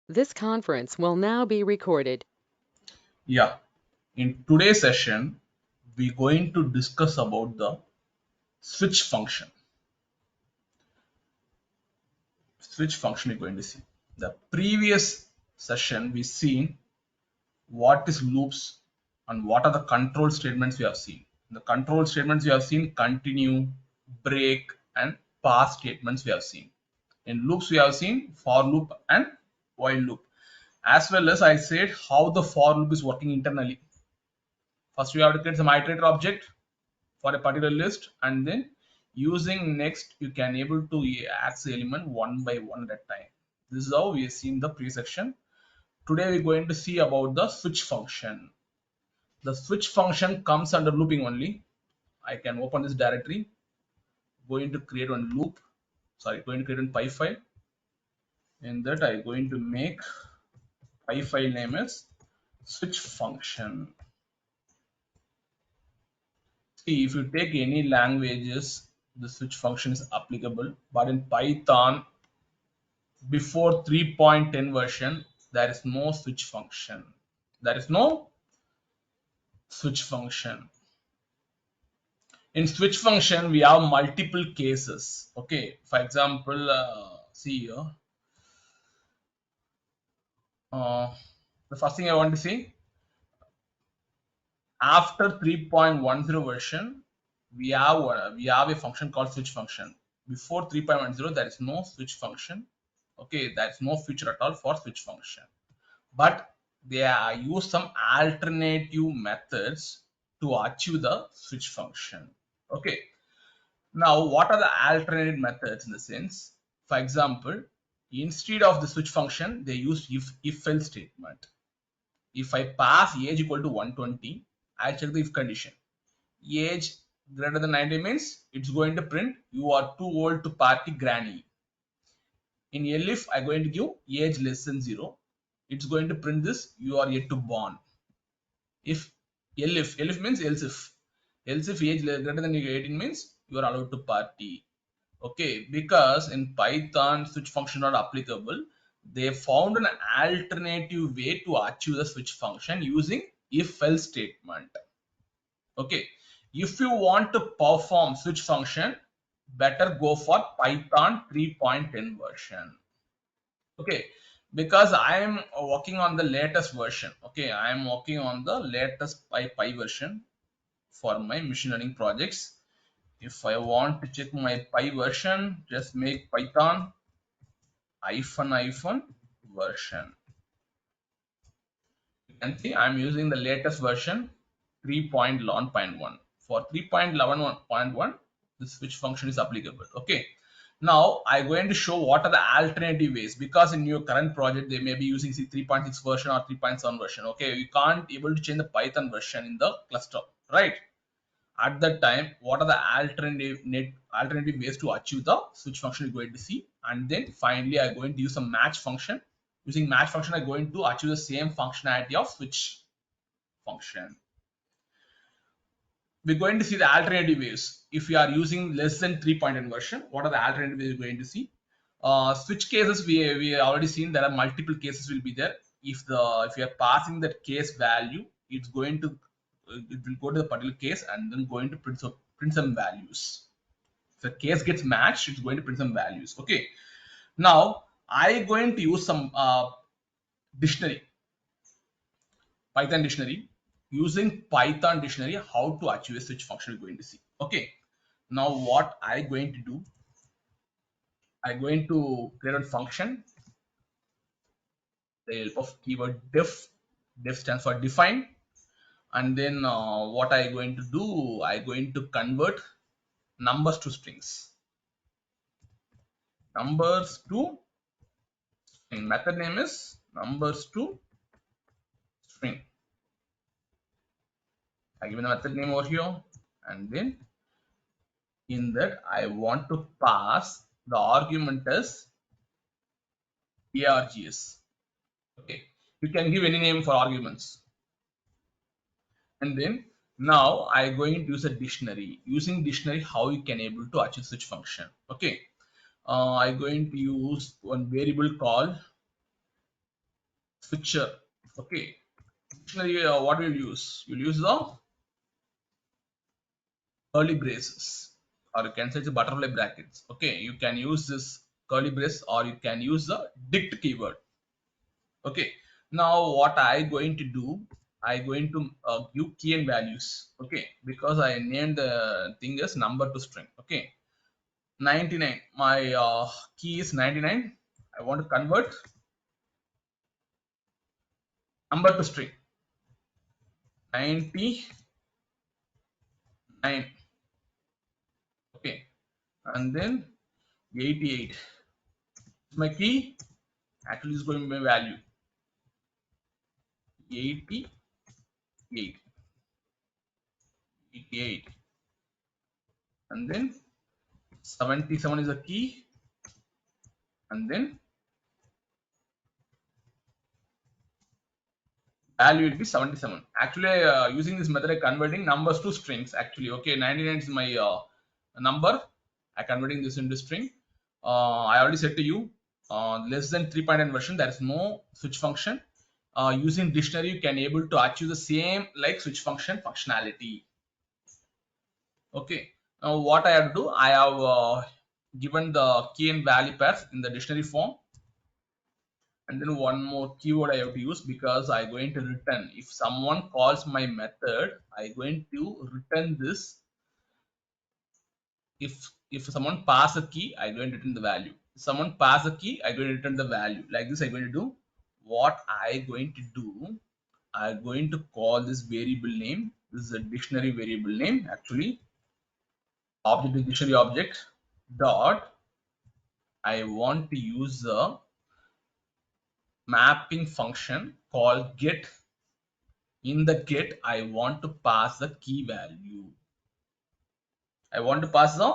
This conference will now be recorded. Yeah, in today's session, we're going to discuss about the switch function. Switch function we're going to see. The previous session we seen what is loops and what are the control statements we have seen. The control statements we have seen continue, break, and pass statements we have seen. In loops we have seen for loop and while loop. As well as I said how the for loop is working internally. First we have to create some iterator object for a particular list, and then using next you can able to access element one by one at a time. This is how we have seen the pre-section. Today we're going to see about the switch function. The switch function comes under looping only. I can open this directory, going to create one loop, sorry, going to create one py file. In that I'm going to make py file name as switch function. See, if you take any languages, the switch function is applicable, but in Python before 3.10 version there is no switch function. There is no switch function. In switch function we have multiple cases. Okay, for example, see here, the first thing I want to say, after 3.10 version we have a function called switch function. Before 3.10 there is no switch function. Okay, there is no feature at all for switch function, but they are use some alternative methods to achieve the switch function. Okay, now what are the alternative methods? In the sense, for example, instead of the switch function they use if else statement. If I pass age equal to 120, I check the if condition. Age greater than 90 means it's going to print you are too old to party granny. In elif I'm going to give age less than 0. It's going to print this you are yet to born. If elif means else if age greater than 18 means you are allowed to party. Okay, because in Python switch function not applicable, they found an alternative way to achieve the switch function using if else statement. Okay, if you want to perform switch function, better go for Python 3.10 version. Okay, because I am working on the latest version. Okay, I am working on the latest pi version for my machine learning projects. If I want to check my pi version, just make Python hyphen version. You can see I'm using the latest version 3.11.1. For 3.11.1 the switch function is applicable. Okay, now I'm going to show what are the alternative ways, because in your current project they may be using 3.6 version or 3.7 version. Okay, you can't able to change the Python version in the cluster, right? At that time what are the alternative ways to achieve the switch function you're going to see. And then finally I'm going to use a match function. Using match function I'm going to achieve the same functionality of switch function. We're going to see the alternative ways. If we are using less than 3.10 version, what are the alternative ways we're going to see? Switch cases, we already seen there are multiple cases will be there. If you are passing that case value, it's going to it will go to the particular case and then going to print some values. If the case gets matched, it's going to print some values. Okay, now I going to use some dictionary, Python dictionary. Using Python dictionary, how to achieve a switch function we're going to see. Okay, now what I going to do, I'm going to create a function with the help of keyword def stands for define. And then what I going to do, I going to convert numbers to strings. Numbers to string. Method name is numbers to string. I give the method name over here, and then in that I want to pass the argument as args. Okay, you can give any name for arguments. And then now I'm going to use a dictionary. Using dictionary, how you can able to achieve such function. Okay, I'm going to use one variable called switcher. Okay, dictionary, what will you use? You'll use the curly braces, or you can say it's butterfly brackets. Okay, you can use this curly brace, or you can use the dict keyword. Okay, now what I going to do, I going to give key and values. Okay, because I named the thing as number to string. Okay, 99, my key is 99. I want to convert number to string 99. Okay, and then 88. My key actually is going to be my value 88. 88, and then 77 is a key, and then value will be 77. Actually, using this method, I converting numbers to strings. Actually, okay, 99 is my number. I converting this into string. I already said to you, less than 3.9 version, there is no switch function. Using dictionary, you can able to achieve the same like switch function functionality. Okay. Now, what I have to do, I have given the key and value pairs in the dictionary form. And then one more keyword I have to use, because I'm going to return, if someone calls my method, I'm going to return this. If someone pass a key, I'm going to return the value. If someone pass a key, I'm going to return the value. Like this I'm going to do. What I'm going to do, I'm going to call this variable name. This is a dictionary variable name. Actually, object is dictionary object dot, I want to use a mapping function called get. In the get, I want to pass the key value. I want to pass the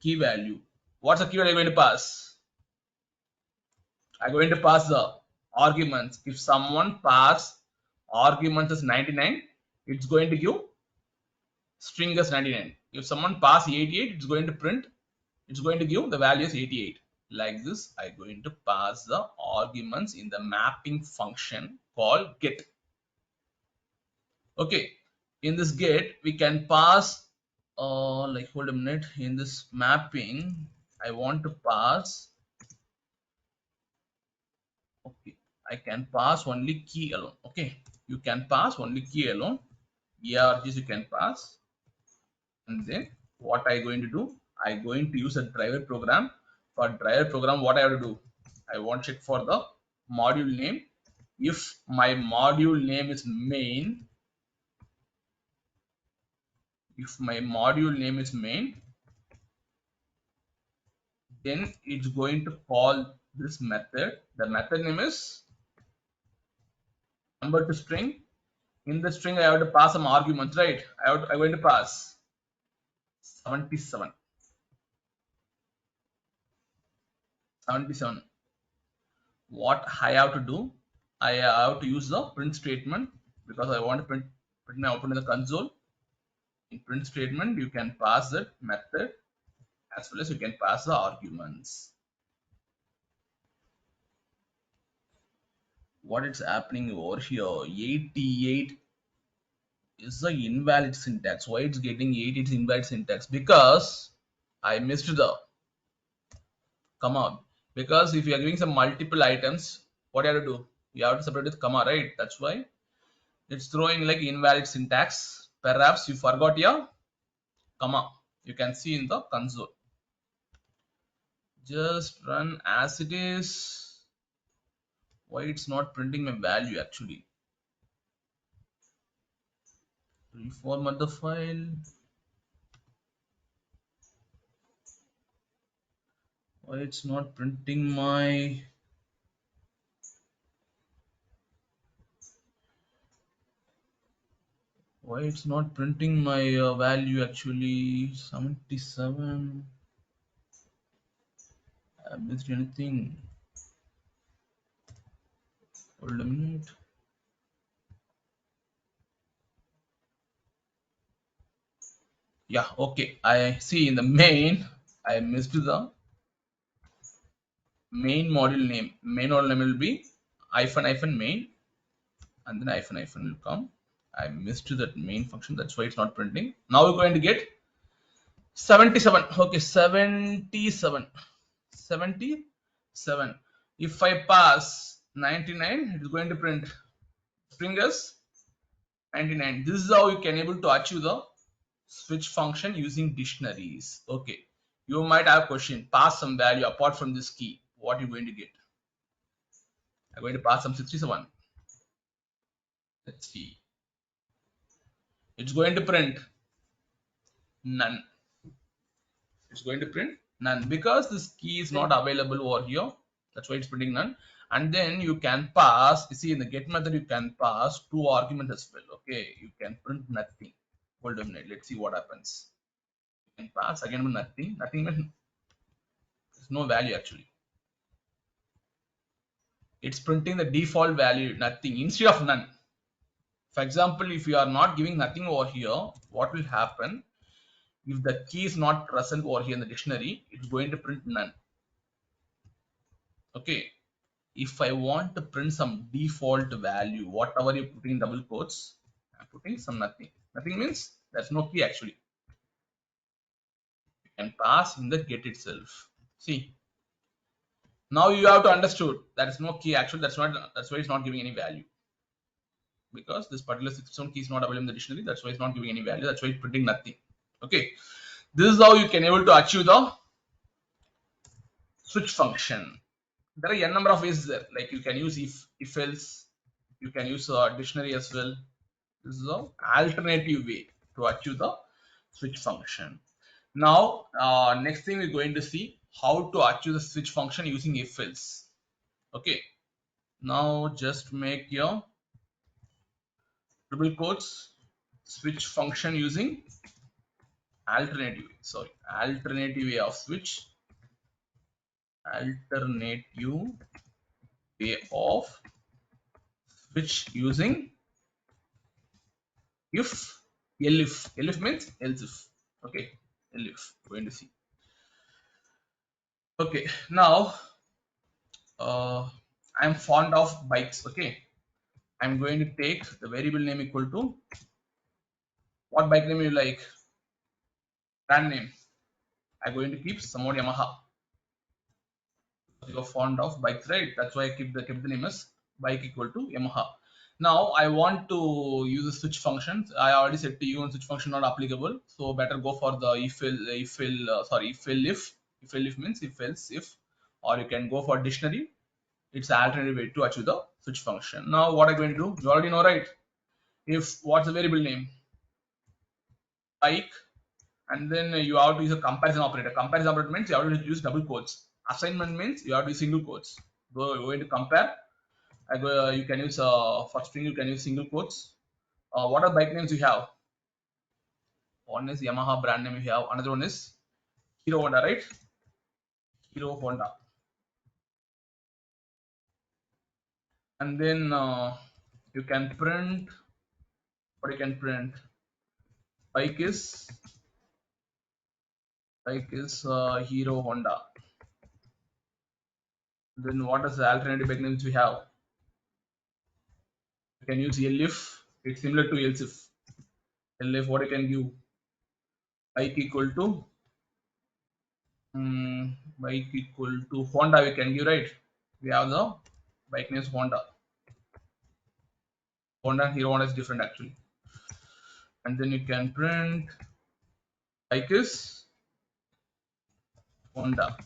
key value. What's the key value I'm going to pass? I'm going to pass the arguments. If someone pass arguments as 99, it's going to give string as 99. If someone pass 88, it's going to print, it's going to give the value as 88. Like this, I'm going to pass the arguments in the mapping function called get. Okay, in this get we can pass like, hold a minute, in this mapping I want to pass, okay, I can pass only key alone. Okay, you can pass only key alone, args you can pass. And then what I going to do, I going to use a driver program. For driver program, what I have to do, I want to check for the module name. If my module name is main, if my module name is main, then it's going to call this method. The method name is number to string. In the string, I have to pass some arguments, right? I'm going to pass 77. 77. What I have to do, I have to use the print statement, because I want to print my output in the console. In print statement, you can pass that method as well as you can pass the arguments. What is happening over here? 88 is the invalid syntax. Why it's getting 88 is invalid syntax? Because I missed the comma. Because if you are giving some multiple items, what you have to do? You have to separate with comma, right? That's why it's throwing like invalid syntax. Perhaps you forgot your comma. You can see in the console. Just run as it is. Why it's not printing my value actually? Reformat the file. Why it's not printing my, why it's not printing my value actually? 77. I missed anything. Hold a minute. Yeah, okay. I see in the main, I missed the main module name. Main module name will be hyphen main, and then hyphen will come. I missed that main function, that's why it's not printing. Now we're going to get 77. Okay, 77. 77. If I pass 99, it is going to print string as 99. This is how you can able to achieve the switch function using dictionaries. Okay, you might have a question, pass some value apart from this key, what are you going to get? I'm going to pass some 67. Let's see, it's going to print none. It's going to print none because this key is not available over here, that's why it's printing none. And then you can pass, you see in the get method you can pass two arguments as well. Okay, you can print nothing. Hold on a minute, let's see what happens. You can pass again with nothing. Nothing means there's no value actually. It's printing the default value nothing instead of none. For example, if you are not giving nothing over here, what will happen? If the key is not present over here in the dictionary, it's going to print none. Okay, if I want to print some default value, whatever you put in double quotes, I'm putting some nothing. Nothing means there's no key actually. You can pass in the get itself. See, now you have to understood there is no key actually. That's why it's not giving any value, because this particular 67 key is not available in the dictionary. That's why it's not giving any value. That's why it's printing nothing. Okay, this is how you can able to achieve the switch function. There are a number of ways there. Like you can use if else. You can use a dictionary as well. This is an alternative way to achieve the switch function. Now, next thing we're going to see how to achieve the switch function using if else. Okay. Now just make your double quotes switch function using alternative way. Sorry, alternative way of switch. Alternative way of switch using if. Elif means else if. Okay, elif. Going to see. Okay, now I'm fond of bikes. Okay, I'm going to take the variable name equal to what bike name you like, brand name. I'm going to keep some more Yamaha. You're fond of bikes, right? That's why I keep the name as bike equal to Yamaha. Now I want to use a switch function. I already said to you on switch function not applicable, so better go for the if if means if else if, or you can go for dictionary. It's an alternative way to achieve the switch function. Now what I'm going to do, you already know, right? If what's the variable name, bike, and then you have to use a comparison operator. Comparison operator means you have to use double quotes. Assignment means you have to use single quotes. You're going to compare. You can use for string you can use single quotes. What are bike names you have? One is Yamaha brand name you have. Another one is Hero Honda, right? Hero Honda. And then you can print. What you can print? Bike is Hero Honda. Then what is the alternative bike names we have? You can use elif. It's similar to else if. Elif, what you can give? Bike equal to bike equal to Honda. We can give, right? We have the bike names Honda. Honda and Hero Honda is different actually. And then you can print bike is Honda.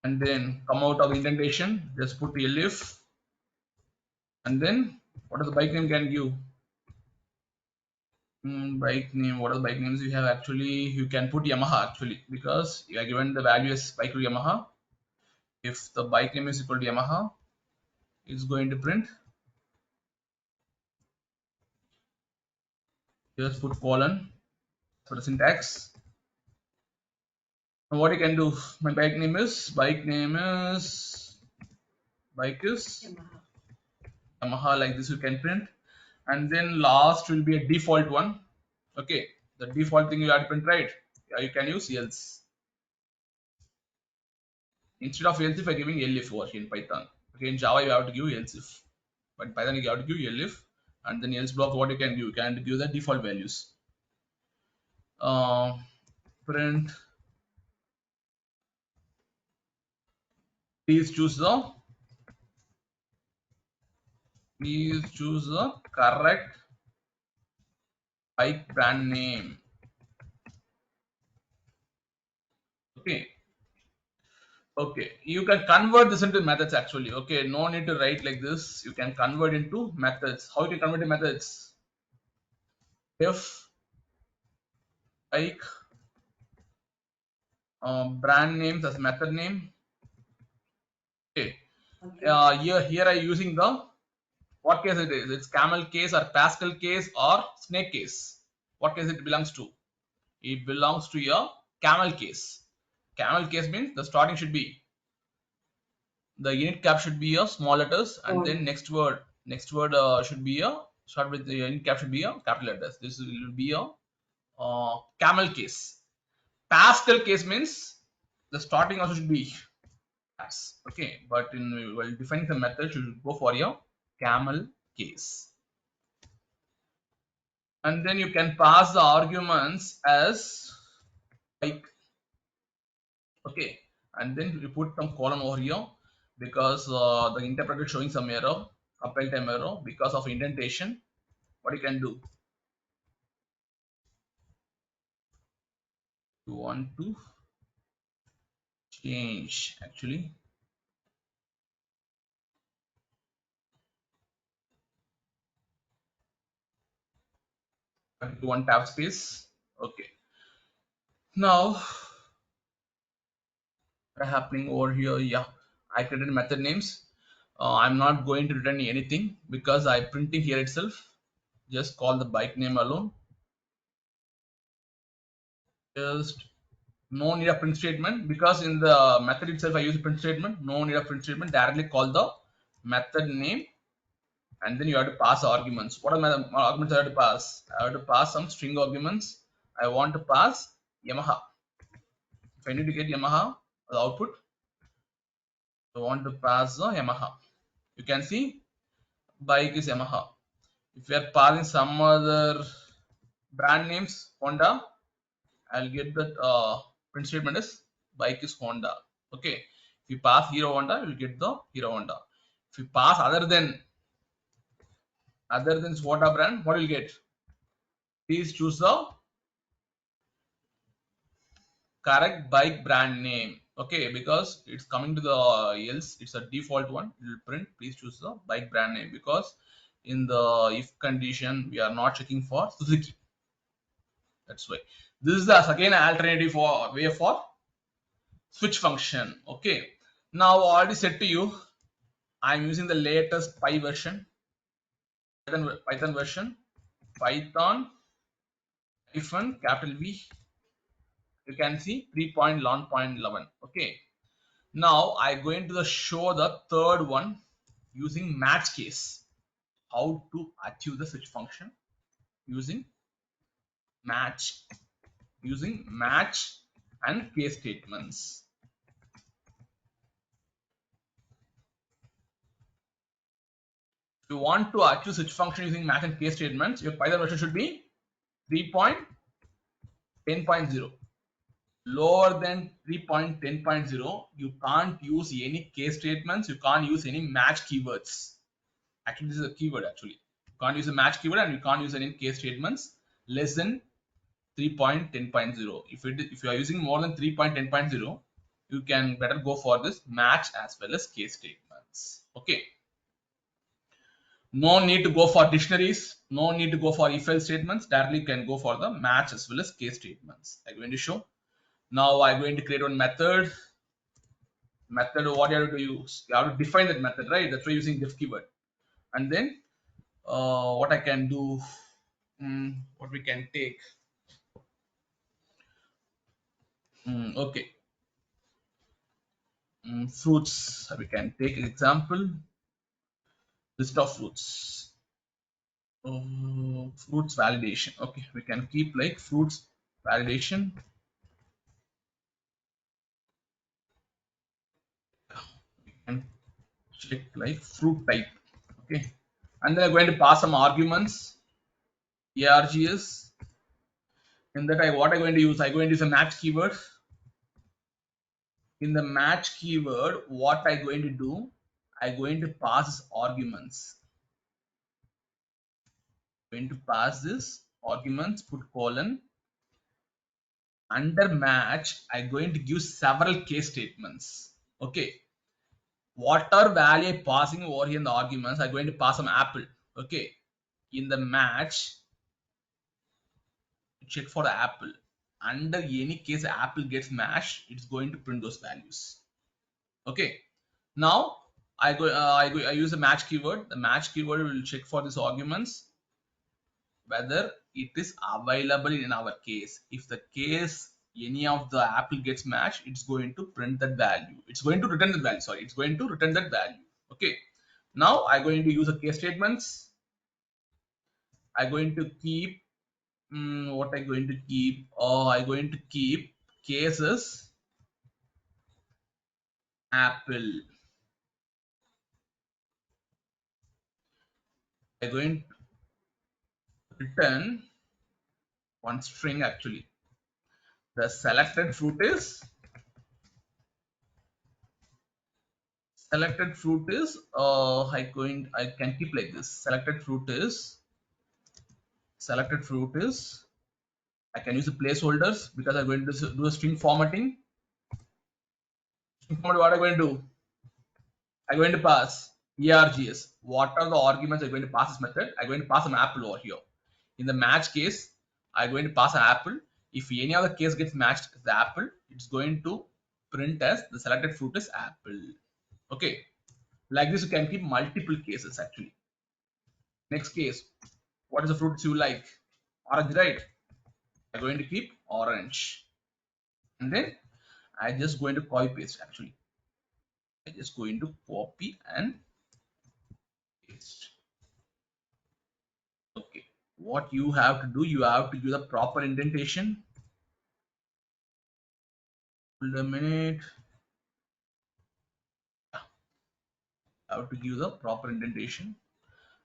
And then come out of the indentation, just put elif. And then what is the bike name can give? Bike name, what are the bike names you have actually? You can put Yamaha actually, because you are given the value as bike to Yamaha. If the bike name is equal to Yamaha, it's going to print. Just put colon for the syntax. And what you can do, my bike is Yamaha, like this you can print. And then last will be a default one. Okay, the default thing you have to print, right? Yeah, you can use else. Instead of else if, I'm giving elif over here in Python. Okay, in Java you have to give else if, but in Python you have to give elif, and then else block what you can give. You can give the default values. Uh, Print. Please choose the correct bike brand name. Okay. Okay, you can convert this into methods actually. Okay, no need to write like this. You can convert into methods. How you can convert to methods? If like brand names as method name. Okay, here I using the what case it is. It's camel case or Pascal case or snake case. What case it belongs to? It belongs to your camel case. Camel case means the starting should be the unit cap should be a small letters, and then next word should be a start with the unit cap should be a capital letters. This will be a camel case. Pascal case means the starting also should be caps. Okay, but in while defining the method, you should go for your camel case, and then you can pass the arguments as like okay, and then you put some colon over here because the interpreter is showing some error, compile time error because of indentation. What you can do? You want to change actually. One tab space. Okay. Now what happening over here? Yeah, I created method names. I'm not going to return anything because I printing here itself. Just call the bike name alone. Just no need a print statement because in the method itself I use a print statement. No need a print statement. Directly call the method name, and then you have to pass arguments. What are my arguments I have to pass? I have to pass some string arguments. I want to pass Yamaha. If I need to get Yamaha the output, I want to pass the Yamaha. You can see bike is Yamaha. If you are passing some other brand names Honda, I'll get that print statement is bike is Honda. Okay. If you pass Hero Honda, you'll get the Hero Honda. If you pass other than Honda brand, what will you get? Please choose the correct bike brand name. Okay, because it's coming to the else, it's a default one. It will print. Please choose the bike brand name because in the if condition we are not checking for Suzuki. That's why. This is the again alternative for way for switch function. Okay. Now I already said to you, I'm using the latest Py version, Python version, Python hyphen capital V. You can see 3.11.11. Okay. Now I going to show the third one using match case. How to achieve the switch function using match, and case statements. If you want to achieve switch function using match and case statements, your Python version should be 3.10.0. Lower than 3.10.0, you can't use any case statements. You can't use any match keywords. Actually, this is a keyword. Actually, you can't use a match keyword and you can't use any case statements less than 3.10.0. If you are using more than 3.10.0, you can better go for this match as well as case statements. Okay. No need to go for dictionaries. No need to go for if-else statements. Directly you can go for the match as well as case statements. I'm going to show. Now I'm going to create one method. Method, what you have to use? You have to define that method, right? That's why using def keyword. And then what I can do, what we can take. Okay. Fruits. We can take example. List of fruits. Fruits validation. Okay, we can keep like fruits validation. and check like fruit type. Okay, and then I'm going to pass some arguments, args. In that, what I'm going to use, I'm going to use a match keyword. In the match keyword, what I'm going to do, I'm going to pass arguments. I'm going to pass this arguments, put colon. Under match, I'm going to give several case statements. Okay, whatever value I'm passing over here in the arguments, I'm going to pass some apple. Okay, in the match, check for the apple. Under any case apple gets matched, it's going to print those values. Okay, now I use a match keyword. The match keyword will check for these arguments whether it is available in our case. If the case any of the apple gets matched, it's going to print that value. It's going to return that value. Sorry, it's going to return that value. Okay, now I'm going to use a case statements. I'm going to keep what I'm going to keep. I'm going to keep cases apple. I'm going to return one string actually. The selected fruit is I can keep like this. Selected fruit is I can use the placeholders because I'm going to do a string formatting. String format, what I'm going to do? I'm going to pass args. What are the arguments I'm going to pass this method? I'm going to pass an apple over here. In the match case, I'm going to pass an apple. If any other case gets matched as the apple, it's going to print as the selected fruit is apple. Okay, like this you can keep multiple cases actually. Next case, what is the fruits you like? Orange, right? I'm going to keep orange, and then I just going to copy paste actually. I just going to copy and paste. Okay, what you have to do, you have to give the proper indentation. Hold a minute. I have to give the proper indentation,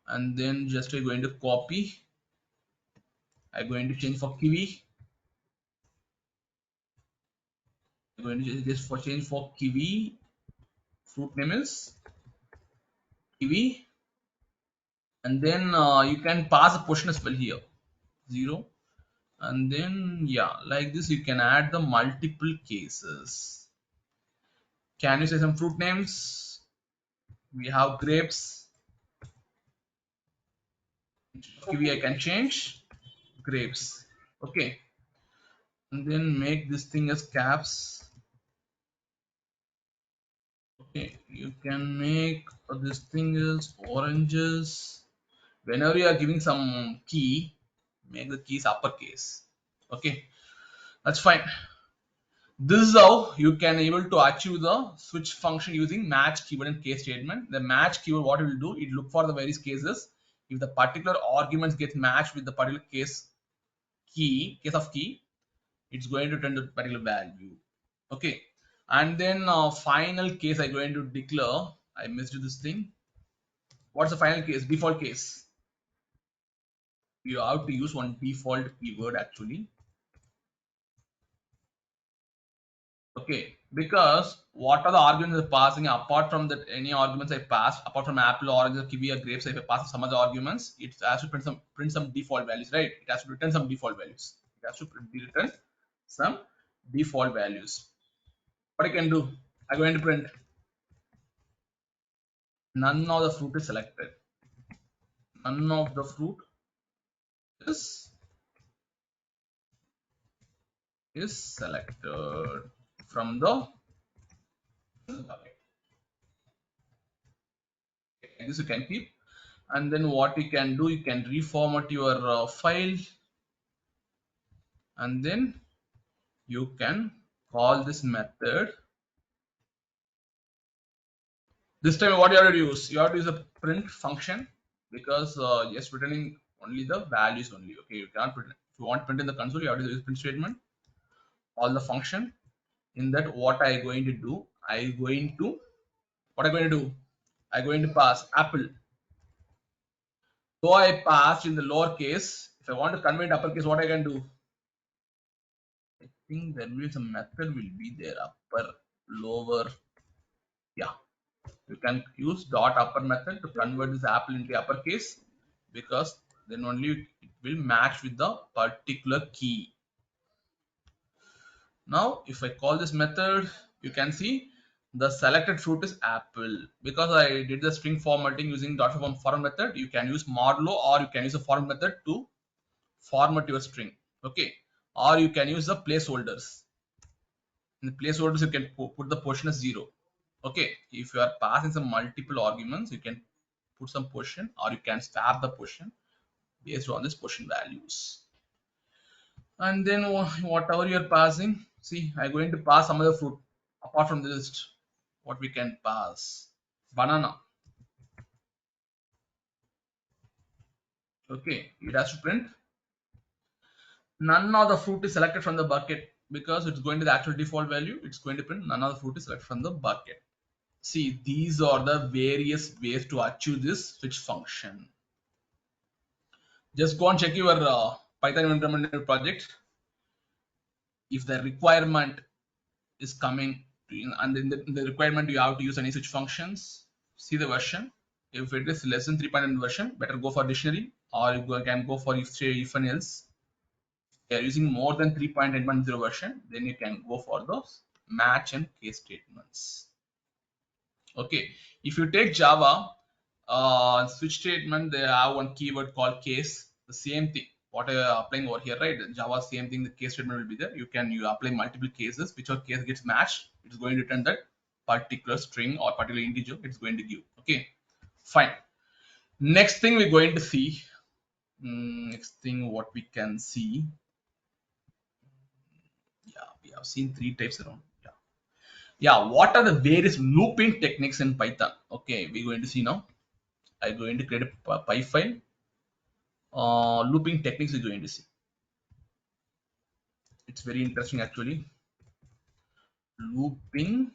and then just I'm going to copy. I'm going to change for kiwi. I'm going to just for change for kiwi. Fruit name is kiwi, and then you can pass a position as well here, 0, and then yeah, like this you can add the multiple cases. Can you say some fruit names? We have grapes. Kiwi I can change grapes. Okay, and then make this thing as caps. Okay, you can make this thing as oranges. Whenever you are giving some key, make the keys uppercase. Okay, that's fine. This is how you can able to achieve the switch function using match keyword and case statement. The match keyword, what it will do, it look for the various cases. If the particular arguments get matched with the particular case of key, it's going to return the particular value. Okay, and then final case I'm going to declare. I missed this thing. What's the final case? Default case. You have to use one default keyword actually. Okay, because what are the arguments are passing apart from that any arguments I passed apart from apple, orange, or kiwi, or grapes, if I pass some other arguments, it has to print some default values, right? It has to return some default values. It has to return some default values. What I can do? I'm going to print none of the fruit is selected. None of the fruit is selected from the bucket. This you can keep, and then what you can do, you can reformat your file, and then you can call this method. This time what you have to use, you have to use a print function, because just returning only the values only. Okay, you cannot print. If you want to print in the console, you have to use print statement, all the function. In that, what I going to do, I going to What I'm going to do? I'm going to pass apple. Though I passed in the lower case, if I want to convert uppercase, what I can do? I think there will be some method will be there, upper, lower. Yeah, you can use dot upper method to convert this apple into uppercase, because then only it will match with the particular key. Now, if I call this method, you can see the selected fruit is apple. Because I did the string formatting using dot format method, you can use modulo or you can use the format method to format your string. Okay, or you can use the placeholders. In the placeholders, you can put the position as 0. Okay, if you are passing some multiple arguments, you can put some position or you can swap the position based on this position values. And then whatever you're passing, see, I'm going to pass some other fruit apart from the list. What we can pass? Banana. Okay, it has to print none of the fruit is selected from the bucket, because it's going to the actual default value. It's going to print none of the fruit is selected from the bucket. See, these are the various ways to achieve this switch function. Just go and check your Python environment project. If the requirement is coming and in the requirement you have to use any switch functions, see the version. If it is less than 3.1 version, better go for dictionary, or you can go for if and else. If you are using more than 3.810 version, then you can go for those match and case statements. Okay, if you take Java switch statement, they have one keyword called case. The same thing what I am applying over here, right? Java, same thing. The case statement will be there. You apply multiple cases. Whichever case gets matched, it's going to return that particular string or particular integer. It's going to give. Okay, fine. Next thing we're going to see. Next thing what we can see. Yeah, we have seen 3 types around. Yeah, what are the various looping techniques in Python? Okay, we're going to see now. I'm going to create a py file. Looping techniques we're going to see. It's very interesting actually. Looping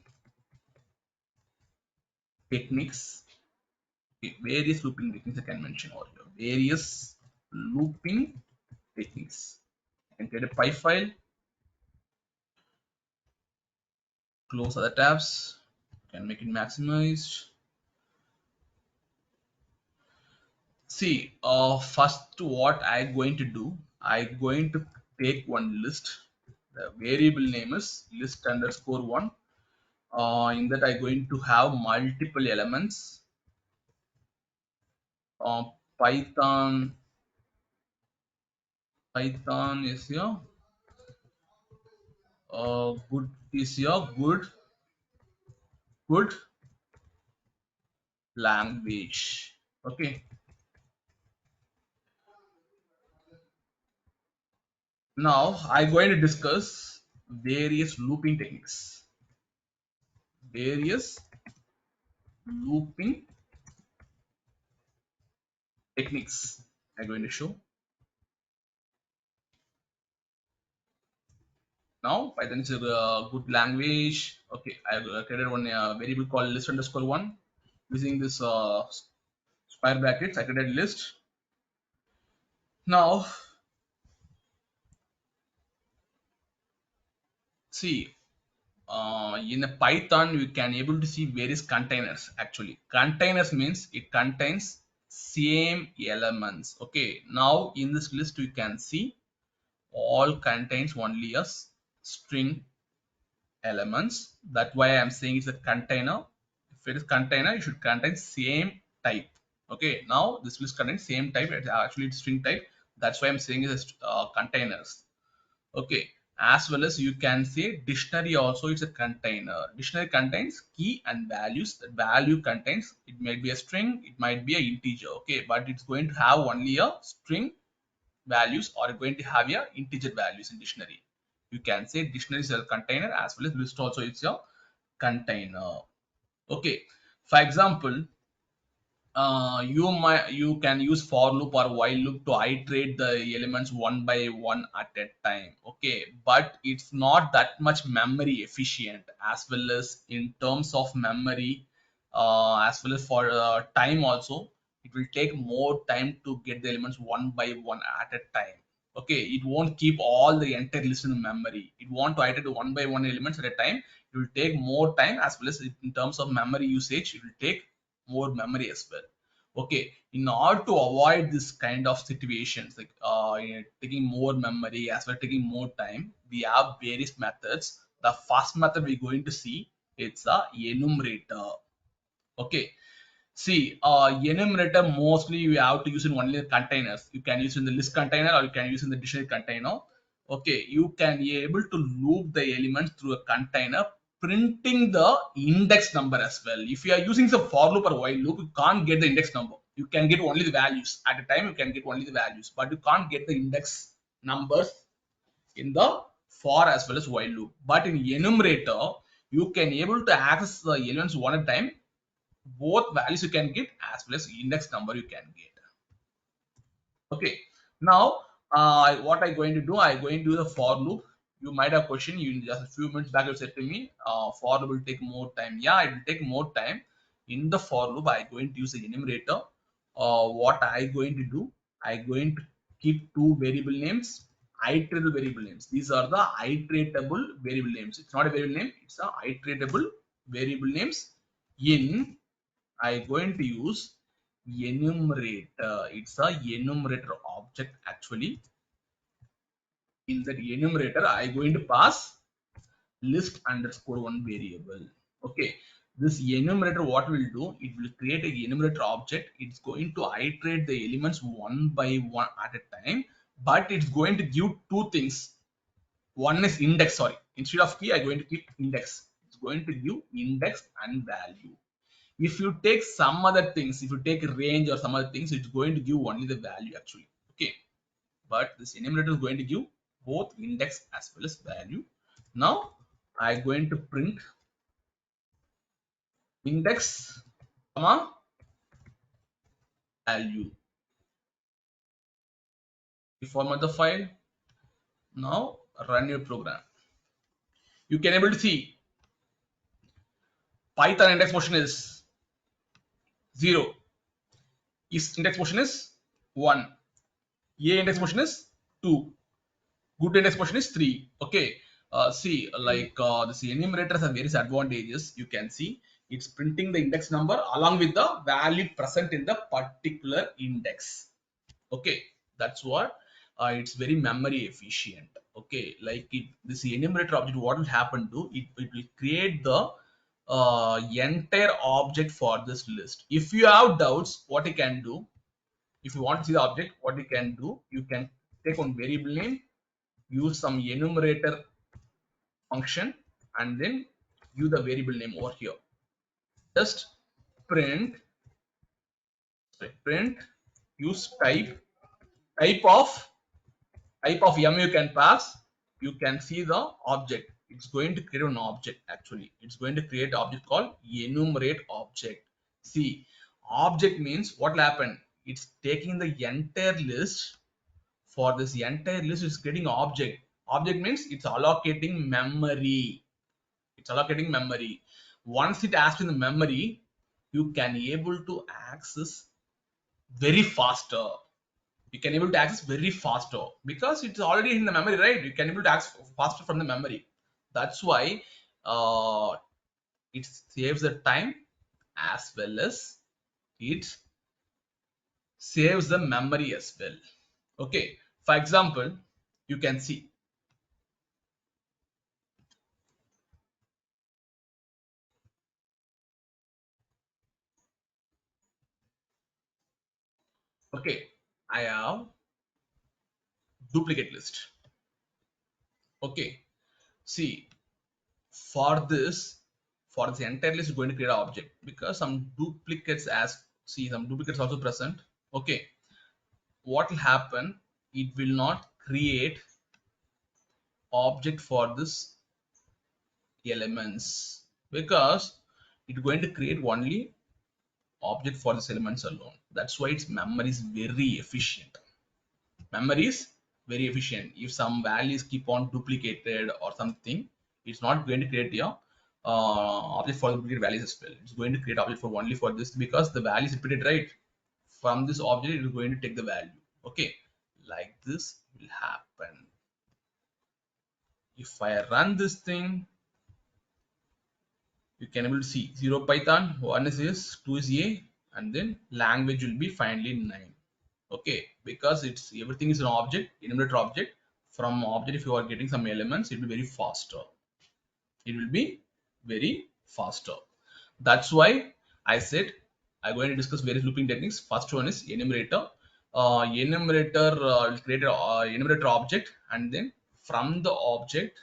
techniques. Okay, various looping techniques I can mention over here. Various looping techniques. I can create a py file, close other tabs, can make it maximized. See, first what I'm going to do, I'm going to take one list. The variable name is list underscore one. In that I'm going to have multiple elements. Python is your good language. Okay, now I'm going to discuss various looping techniques. Various looping techniques I'm going to show. Now Python is a good language. Okay, I created one variable called list underscore one. Using this square brackets, I created list. Now see, in a Python you can able to see various containers. Actually, containers means it contains same elements. Okay, now in this list you can see all contains only a string elements. That's why I'm saying it's a container. If it is container, it should contain same type. Okay, now this list contains same type. It's actually string type. That's why I'm saying it's containers. Okay, as well as you can say dictionary also is a container. Dictionary contains key and values. The value contains, it might be a string, it might be an integer. Okay, but it's going to have only a string values or going to have a integer values in dictionary. You can say dictionary is a container, as well as list also is a container. Okay, for example, you can use for loop or while loop to iterate the elements one by one at a time. Okay, but it's not that much memory efficient, as well as in terms of memory as well as for time also. It will take more time to get the elements one by one at a time. Okay, it won't keep all the entire list in the memory. It won't iterate one by one elements at a time. It will take more time, as well as in terms of memory usage, it will take more memory as well. Okay, in order to avoid this kind of situations, like taking more memory as well taking more time, we have various methods. The first method we're going to see, it's a enumerator. Okay, see, enumerator mostly you have to use in only the containers. You can use in the list container or you can use in the dictionary container. Okay, you can be able to loop the elements through a container, printing the index number as well. If you are using some for loop or while loop, you can't get the index number. You can get only the values. At a time, you can get only the values, but you can't get the index numbers in the for as well as while loop. But in enumerator, you can able to access the elements one at a time, both values you can get as well as index number you can get. Okay, now what I going to do, I going to do the for loop. You might have question, you just a few minutes back you said to me, for loop will take more time. Yeah, it will take more time. In the for loop I going to use the enumerator. What I going to do, I going to keep two variable names, iteratable variable names. These are the iteratable variable names. It's not a variable name, it's a iteratable variable names. In I going to use enumerate. It's a enumerator object actually. In that enumerator, I going to pass list underscore one variable. Okay, this enumerator what will do? It will create a enumerator object. It's going to iterate the elements one by one at a time, but it's going to give two things. One is index. Sorry, instead of key, I'm going to keep index. It's going to give index and value. If you take some other things, if you take a range or some other things, it's going to give only the value actually. Okay, but this enumerator is going to give both index as well as value. Now I'm going to print index comma value. You format the file. Now run your program. You can able to see Python index motion is 0, is index motion is 1, a index motion is 2, good index motion is 3. Okay, see, like this enumerator has various advantages. You can see it's printing the index number along with the value present in the particular index. Okay, that's what it's very memory efficient. Okay, like this enumerator object, what will happen to it, it will create the entire object for this list. If you have doubts, what you can do, if you want to see the object, what you can do, you can take one variable name, use some enumerator function, and then use the variable name over here. Just print, print, use type of m you can pass. You can see the object. It's going to create an object actually. It's going to create an object called enumerate object. See, object means what will happen? It's taking the entire list. For this entire list, it's creating object. Object means it's allocating memory. It's allocating memory. Once it asks in the memory, you can able to access very faster. You can able to access very faster because it's already in the memory, right? You can able to access faster from the memory. That's why it saves the time as well as it saves the memory as well. Okay, for example, you can see, okay, I have duplicate list. Okay, see, for this entire list is going to create an object because some duplicates, as see, some duplicates also present. Okay, what will happen? It will not create object for this elements because it's going to create only object for this elements alone. That's why its memory is very efficient. Memory is very efficient. If some values keep on duplicated or something, it's not going to create a object for the repeated values as well. It's going to create object for only for this because the value is repeated, right? From this object, it is going to take the value. Okay, like this will happen. If I run this thing, you can able to see 0 Python, 1 is yes, 2 is A, and then language will be finally 9. Okay, because it's everything is an object, enumerator object. From object, if you are getting some elements, it will be very faster. It will be very faster. That's why I said I'm going to discuss various looping techniques. First one is enumerator. Enumerator will create an enumerator object, and then from the object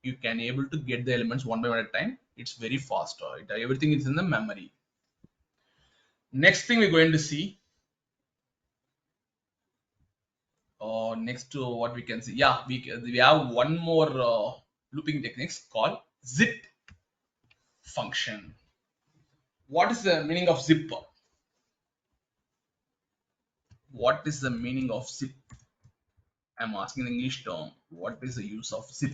you can able to get the elements one by one at a time. It's very faster. Everything is in the memory. Next thing we're going to see, next to what we can see, yeah, we have one more looping techniques called zip function. What is the meaning of zip? What is the meaning of zip? I'm asking the English term. What is the use of zip?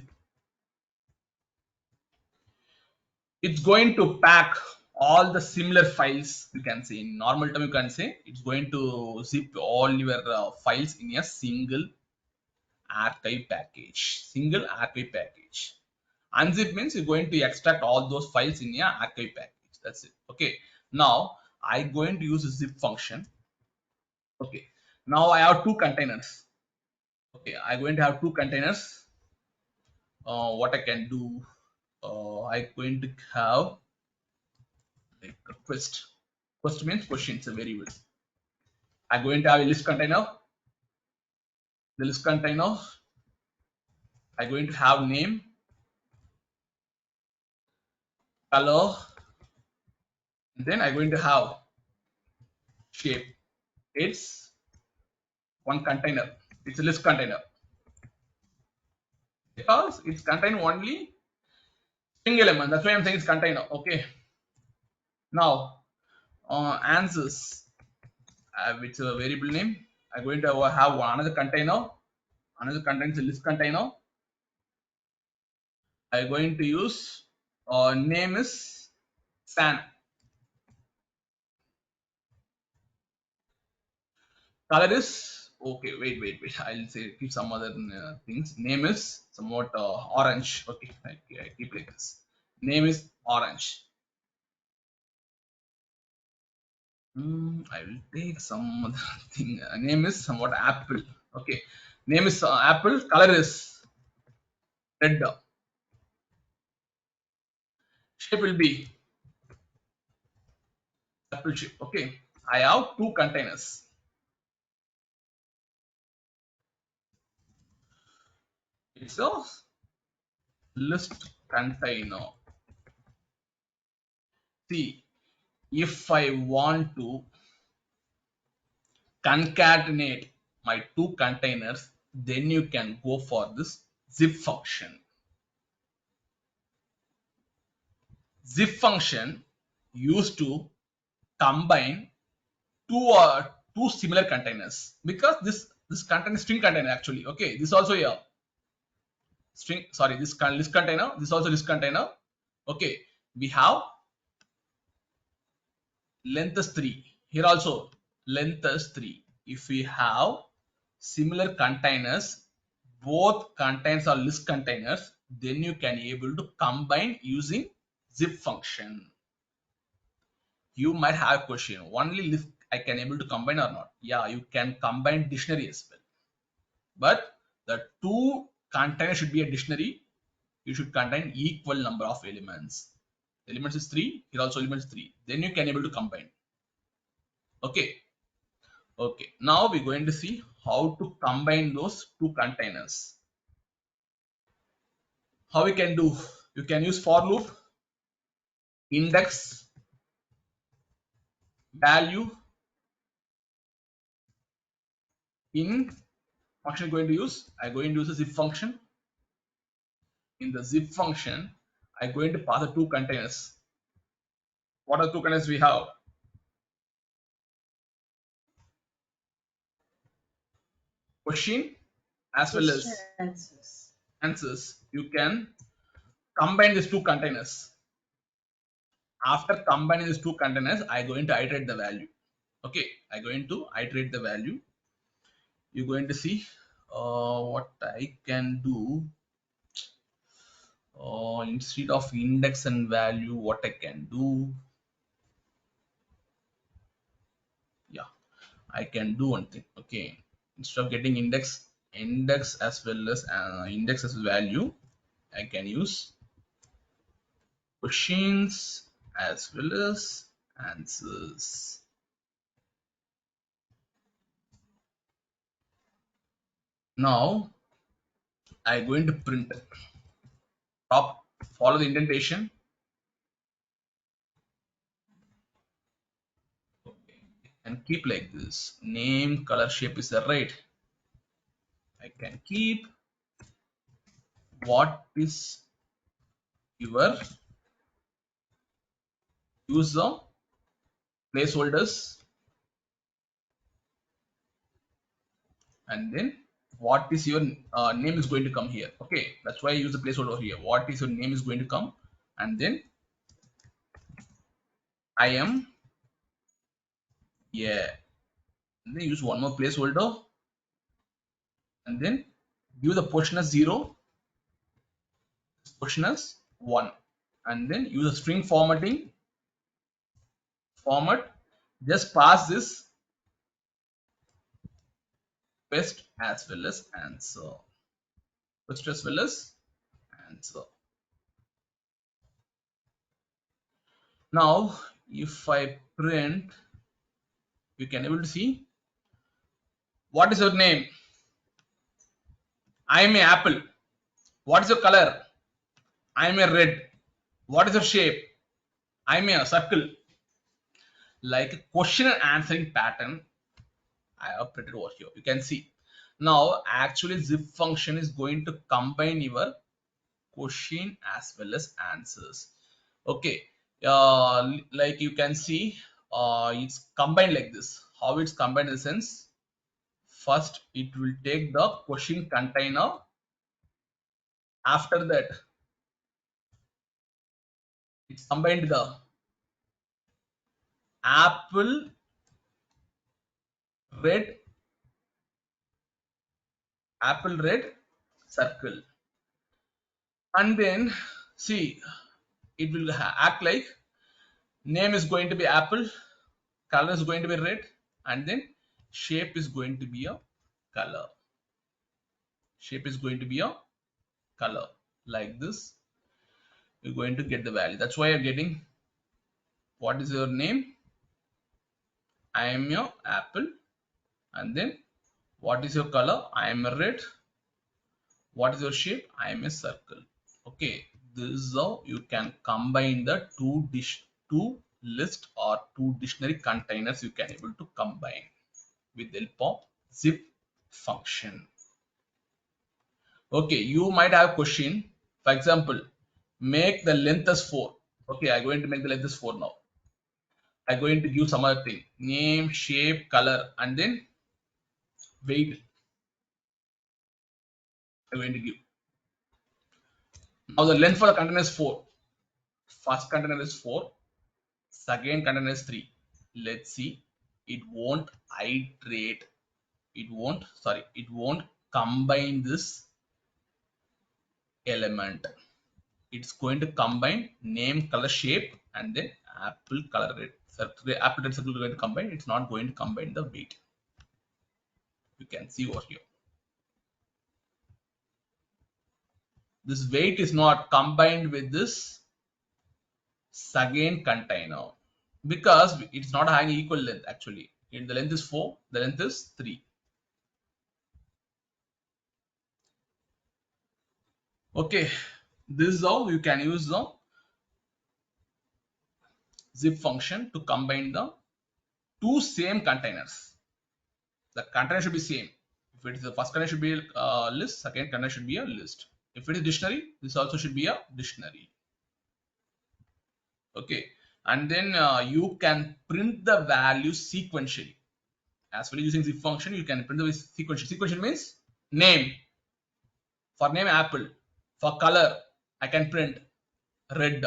It's going to pack all the similar files. You can say in normal term, you can say it's going to zip all your files in a single archive package. Single archive package. Unzip means you're going to extract all those files in a archive package. That's it. Okay. Now I'm going to use a zip function. Okay. Now I have two containers. Okay. I'm going to have two containers. What I can do, I'm going to have like a quest. Quest means question, it's a variable. I'm going to have a list container. The list container, I'm going to have name, color, and then I'm going to have shape. It's one container. It's a list container because it's contain only string element. That's why I'm saying it's container. Okay. Now, answers, which is a variable name. I'm going to have another container. Another container is a list container. I'm going to use name is San. Color is okay. Wait. I'll say keep some other things. Name is somewhat orange. Okay, I keep like this. Name is orange. I will take some other thing. Name is somewhat apple. Okay, name is apple. Color is red. Shape will be apple shape. Okay, I have two containers. It's a list container. See, if I want to concatenate my two containers, then you can go for this zip function. Zip function used to combine two similar containers because this container string container actually. Okay, this also a string. Sorry, this list container. This also list container. Okay, we have length is 3. Here also length is 3. If we have similar containers, both containers are list containers, then you can able to combine using zip function. You might have a question, only list I can able to combine or not? Yeah, you can combine dictionary as well. But the two containers should be a dictionary. You should contain equal number of elements. Elements is 3, here also elements 3. Then you can able to combine. Okay. Okay, now we're going to see how to combine those two containers. How we can do? You can use for loop, index, value, in function going to use. I'm going to use a zip function. In the zip function, I'm going to pass the two containers. What are two containers we have? Question as well as answers. You can combine these two containers. After combining these two containers, I going to iterate the value. Okay, I going to iterate the value. You're going to see what I can do. Instead of index and value, what I can do. Yeah, I can do one thing. Okay, instead of getting index as well as index as value, I can use questions as well as answers. Now I going to print top, follow the indentation. Okay, and keep like this. Name, color, shape is the right. I can keep what is your user placeholders, and then what is your name is going to come here. Okay, that's why I use the placeholder here. What is your name is going to come, and then I am, yeah, and then use one more placeholder, and then give the position as 0, position as 1, and then use a string format. Just pass this best as well as answer, best as well as answer. Now if I print, you can able to see what is your name. I am a apple. What is your color? I am a red. What is your shape? I am a circle. Like a question and answering pattern I have printed over here. You can see. Now actually zip function is going to combine your question as well as answers. Okay. Like you can see, it's combined like this. How it's combined in the sense, first it will take the question container. After that, it's combined the apple, red, circle, and then see, it will act like name is going to be apple, color is going to be red, and then shape is going to be a color. Shape is going to be a color. Like this, you're going to get the value. That's why you're getting what is your name? I am your apple, and then what is your color? I am a red. What is your shape? I am a circle. Okay, this is how you can combine the two list or two dictionary containers. You can able to combine with the help of zip function. Okay, you might have a question. For example, make the length as 4. Okay, I'm going to make the length as 4 now. I'm going to give some other thing. Name, shape, color, and then weight. I'm going to give. Now the length for the container is 4. First container is 4. Second container is 3. Let's see. It won't iterate. It won't combine this element. It's going to combine name, color, shape, and then apple, color, red. The apple, red circle is going to combine. It's not going to combine the weight. You can see over here. This weight is not combined with this second container because it's not having equal length actually. The length is 4, the length is 3. Okay, this is how you can use the zip function to combine the two same containers. The container should be same. If it is the first container should be a list, second container should be a list. If it is dictionary, this also should be a dictionary. Okay, and then you can print the value sequentially. As well using zip function, you can print the sequential. Sequential means name. For name apple. For color, I can print red.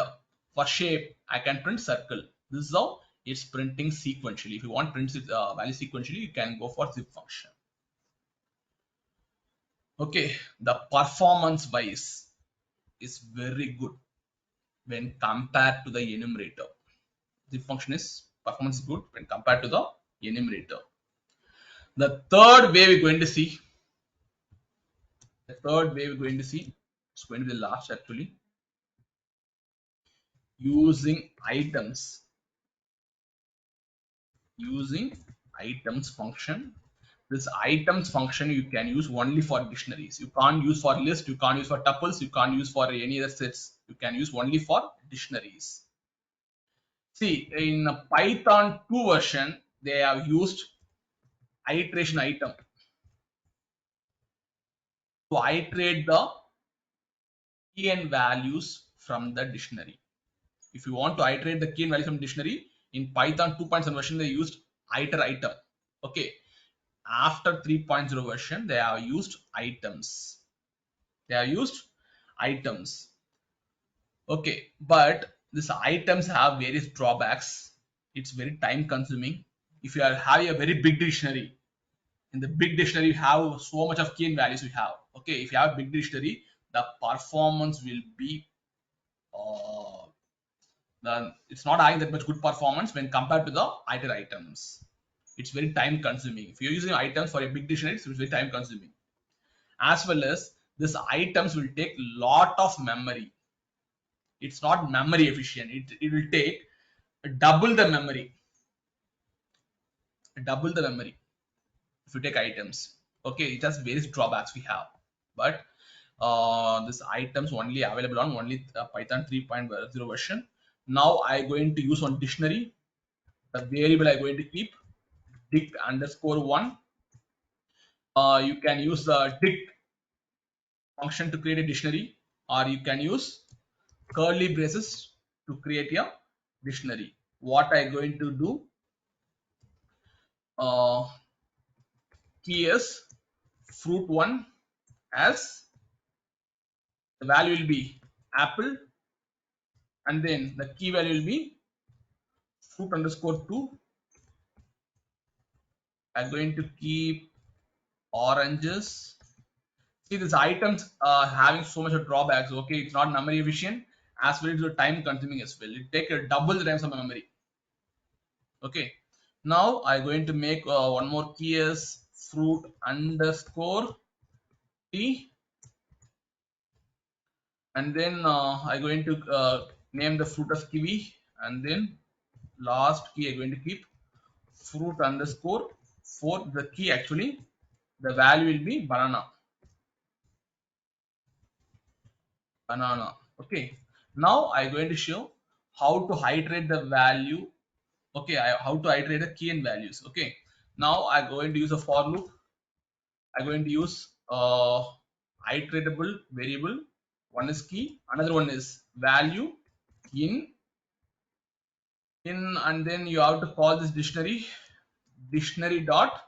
For shape, I can print circle. This is how it's printing sequentially. If you want print value sequentially, you can go for zip function. Okay, the performance wise is very good when compared to the enumerator. Zip function is performance is good when compared to the enumerator. The third way we're going to see, it's going to be the last actually, using items. Using items function. This items function you can use only for dictionaries. You can't use for list, you can't use for tuples, you can't use for any other sets. You can use only for dictionaries. See, in Python 2 version, they have used iteration item to iterate the key and values from the dictionary. If you want to iterate the key and values from dictionary, in Python 2.7 version, they used iter item. Okay. After 3.0 version, they have used items. They have used items. Okay, but these items have various drawbacks. It's very time consuming. If you are having a very big dictionary, in the big dictionary you have so much of key and values you have. Okay, if you have a big dictionary, the performance will be it's not having that much good performance when compared to the iter items. It's very time consuming. If you're using items for a big dictionary, it's very time consuming. As well as these items will take lot of memory. It's not memory efficient. It will take double the memory. Double the memory if you take items. Okay, it has various drawbacks we have. But this items only available on only Python 3.0 version. Now I going to use one dictionary. The variable I going to keep dict underscore one. You can use the dict function to create a dictionary, or you can use curly braces to create a dictionary. What I going to do, uh, key is fruit one, as the value will be apple, and then the key value will be fruit underscore two. I'm going to keep oranges. See, these items are having so much of drawbacks. Okay, it's not memory efficient, as well as time consuming as well. It take a double the times of memory. Okay, now I'm going to make one more key as fruit underscore t, and then I'm going to name the fruit as kiwi, and then last key I'm going to keep fruit underscore 4. The key actually, the value will be banana. Banana. Okay, now I'm going to show how to iterate the value. Okay, how to iterate the key and values. Okay, now I'm going to use a for loop. I'm going to use iteratable variable. One is key, another one is value in, and then you have to call this dictionary dot,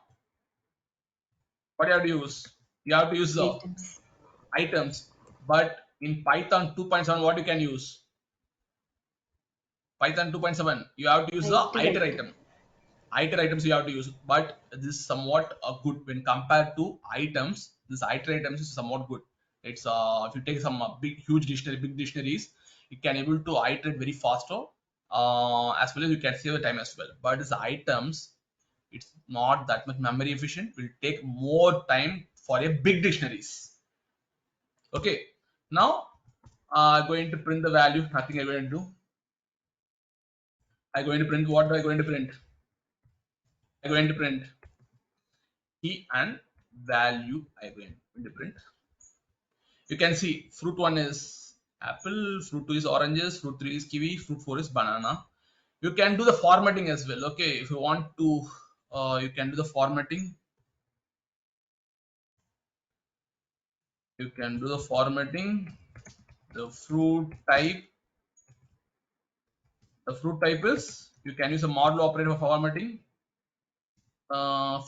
what you have to use, you have to use the items. But in Python 2.7, what you can use, Python 2.7, you have to use the iter items you have to use. But this is somewhat good when compared to items. This iter items is somewhat good. It's if you take some big dictionaries, you can able to iterate very faster, as well as you can save the time as well. But these items, it's not that much memory efficient, will take more time for a big dictionaries. Okay, now going to print the value. Nothing I'm going to do. I'm going to print, what I'm going to print, I'm going to print key and value. I'm going to print. You can see fruit 1 is apple, fruit 2 is oranges, fruit 3 is kiwi, fruit 4 is banana. You can do the formatting as well. Okay, if you want to, you can do the formatting. You can do the formatting. The fruit type is, you can use a model operator for formatting.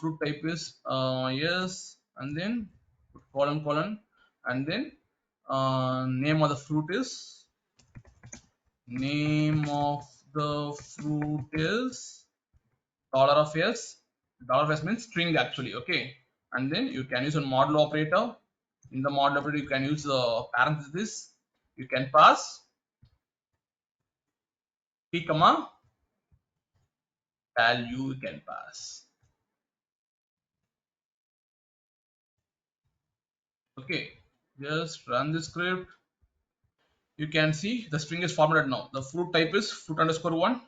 Fruit type is yes, and then colon, and then name of the fruit is Name of the fruit is $s. $s means string actually, okay. And then you can use a model operator. In the model operator, you can use parenthesis. You can pass p comma value. You can pass. Okay, just run the script. You can see the string is formatted now. The fruit type is fruit underscore one.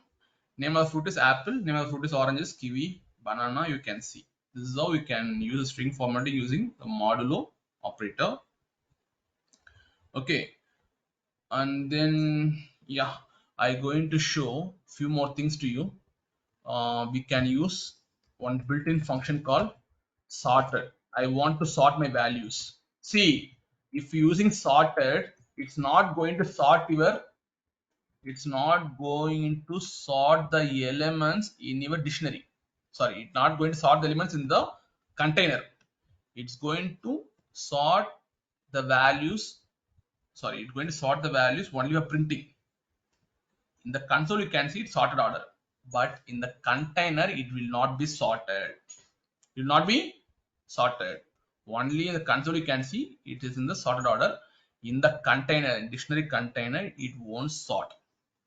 Name of the fruit is apple. Name of the fruit is oranges, kiwi, banana. You can see. This is how you can use a string formatting using the modulo operator. Okay, and then yeah, I'm going to show few more things to you. We can use one built-in function called sorted. I want to sort my values. See, if using sorted, it's not going to sort the elements in your dictionary. Sorry, it's not going to sort the elements in the container. It's going to sort the values. Sorry, it's going to sort the values only by printing. In the console, you can see it's sorted order, but in the container, it will not be sorted. It will not be sorted. Only in the console, you can see it is in the sorted order. In the container, dictionary container, it won't sort.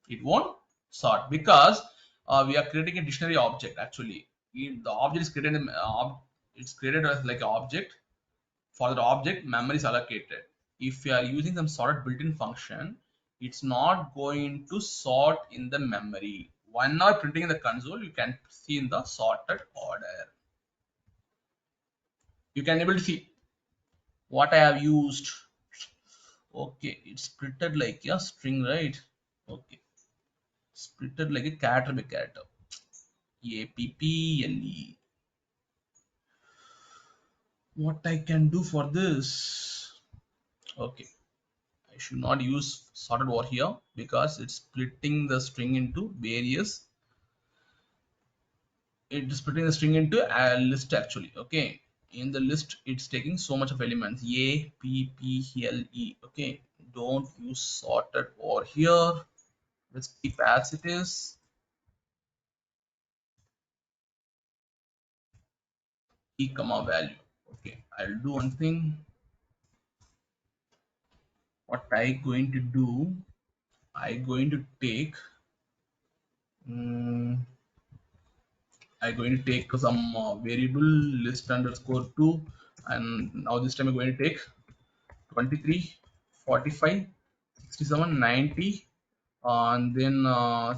It won't sort because we are creating a dictionary object actually. The object is created it's created as like an object. For the object, memory is allocated. If you are using some sorted built-in function, it's not going to sort in the memory. When now printing in the console, you can see in the sorted order. You can able to see what I have used. Okay, it's printed like a string, right? Okay, it's printed like a character by character. APPLE. What I can do for this? Okay, I should not use sorted over here because it's splitting the string into various. It is splitting the string into a list actually. Okay, in the list it's taking so much of elements APPLE. Okay, don't use sorted over here. Let's keep as it is. E comma value. Okay, I'll do one thing. What I going to do? I going to take. I'm going to take some variable list underscore 2, and now this time I'm going to take 23, 45, 67, 90, and then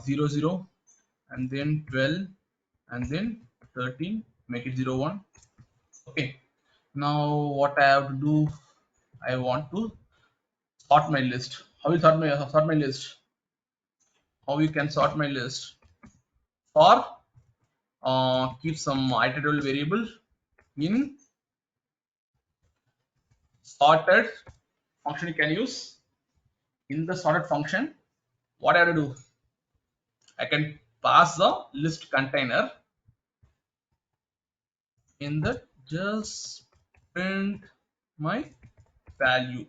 0, 0, and then 12, and then 13, make it 0, 1. Okay, now what I have to do, I want to sort my list. How will sort my list? How you can sort my list? For keep some iterable variable in sorted function you can use. In the sorted function, what I have to do? I can pass the list container in the just print my value.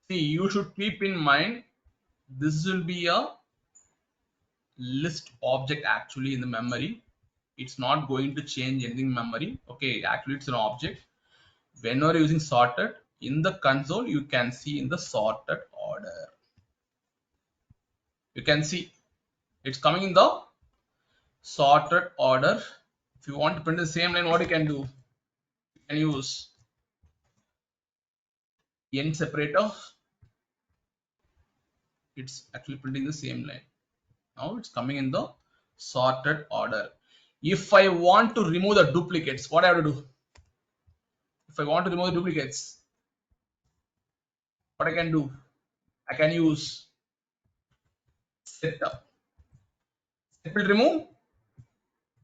See, you should keep in mind this will be a list object actually in the memory. It's not going to change anything in memory. Okay, actually it's an object. Whenever you're using sorted in the console, you can see in the sorted order. You can see it's coming in the sorted order. If you want to print the same line, what you can do? You can use n separator. It's actually printing the same line. Now it's coming in the sorted order. If I want to remove the duplicates, what I have to do? If I want to remove the duplicates, what I can do? I can use set up. It will remove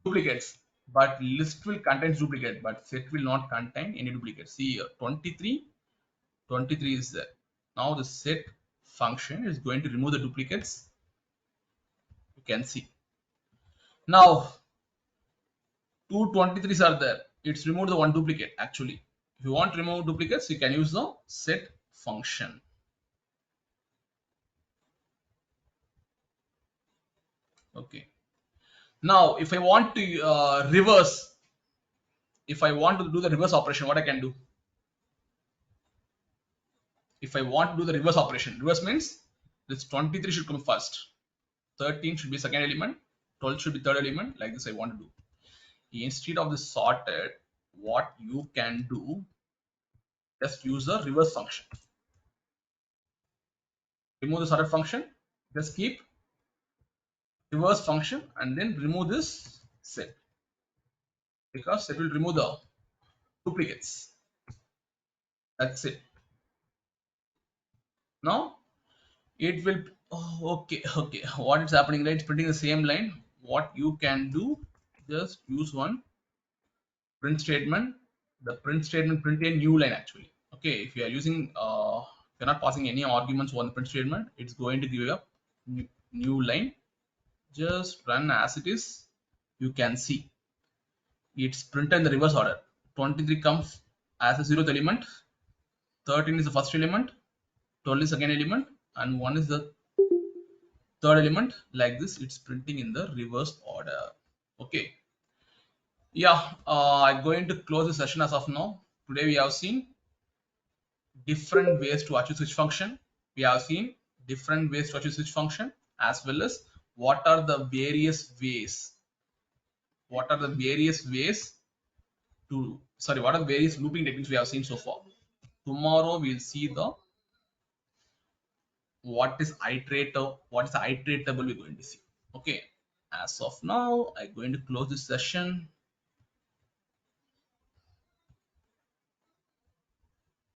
duplicates, but list will contain duplicate, but set will not contain any duplicates. See here, 23, 23 is there. Now the set function is going to remove the duplicates. You can see. Now, two 23s are there. It's removed the one duplicate actually. If you want to remove duplicates, you can use the set function. Okay. Now, if I want to reverse, if I want to do the reverse operation, what I can do? If I want to do the reverse operation, reverse means this 23 should come first, 13 should be second element, 12 should be third element. Like this, I want to do. Instead of this sorted, what you can do, just use the reverse function. Remove the sorted function, just keep reverse function and then remove this set, because it will remove the duplicates. That's it. Now it will, oh, okay, what is happening, right? It's printing the same line. What you can do, just use one print statement. The print statement print a new line actually. Okay, if you are using if you're not passing any arguments on the print statement, it's going to give you a new line. Just run as it is. You can see it's printed in the reverse order. 23 comes as a zeroth element, 13 is the first element, 12 is the second element, and 1 is the third element. Like this, it's printing in the reverse order. Okay. Yeah, I'm going to close the session as of now. Today we have seen different ways to achieve switch function. We have seen different ways to achieve switch function, as well as what are the various ways. What are the various ways to, sorry, what are the various looping techniques we have seen so far. Tomorrow we'll see the what is iterator, what is the iteratable we're going to see. Okay. As of now, I'm going to close this session.